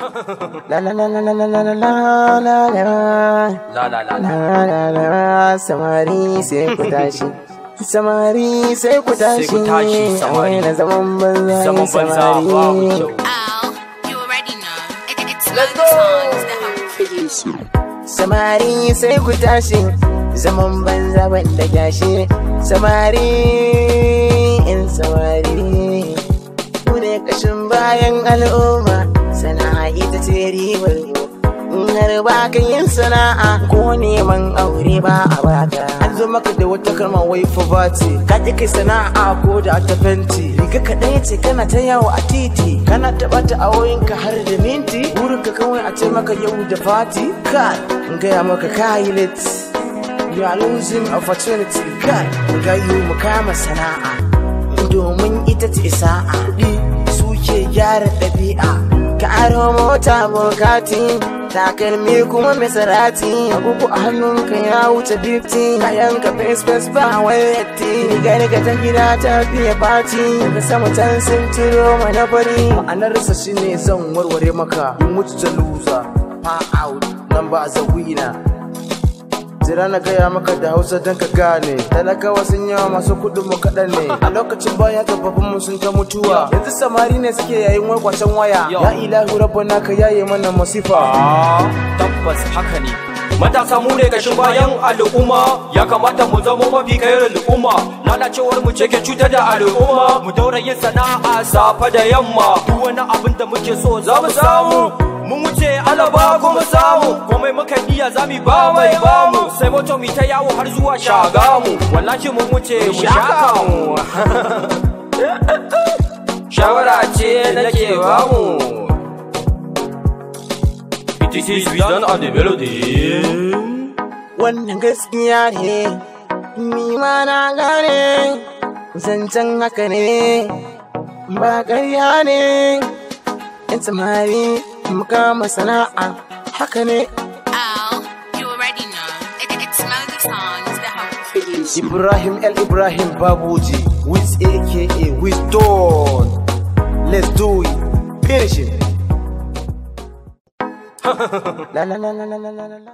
La la la la la la la la la la la samari sai ku tashi samari sai ku tashi samari na zaman banza samari samari sai ku tashi zaman banza banda gashi samari in samari ku ne kashin bayan al'umma sana'a ita ce ribar in har ba ka yin sana'a ko neman aure ba a baka an zo maka da wata kalma wai fa bati ka ji kai sana'a ko da ta fenti riga kaɗai ce kana ta yawo a titi kana taɓa ta awoyinka har da minti wurin ka kawai a ce maka yau da fati kai in gaya maka kayi lit you are losing opportunity kai in gayu mu kama sana'a domin ita ce sa'a suke gyara ɗabi'a ka aro mota bukati takalmi kuma mai sarati agogo a hannunka ya wuce 50 kayan ka face ba wayatti gani ka ta gida ta fiye bati da sama can sun turo mana fari ma'anarsa shine zan warware maka in mutu ta luza pa out nan ba a zawina jira na gaya maka da hausa don ka gane talakawa sun yawa masu kudin mu kaɗan ne a lokacin baya tsofaffin mu sun ta mutuwa yanzu samari ne suke yayin warkwacen waya ya ilahu rabbana ka yaye mana masifa tabbas haka ne matasa mu ne kashin bayan al'umma ya kamata mu zama mafi kayar al'umma lalacewar mu ce ke cutar da al'umma mu daura yin sana'a safa da yamma duk wani abin da muke so za mu samu mun wuce alaba kuma samu komai muka iya zami ba mai bamu sai moto mi ta yawo har zuwa shagamu wallahi mun wuce mu shakamu shawara ce nake bamu it is written on the melody wannan gaskiya ne ni ma na gane zancen haka ne ba ƙarya ne in samari mu kama sana'a haka ne. You already know. It's Melody Songs, the house. Ibrahim El Ibrahim Babuji with AKA with Dawn. Let's do it. Finish it. La la la la la la la.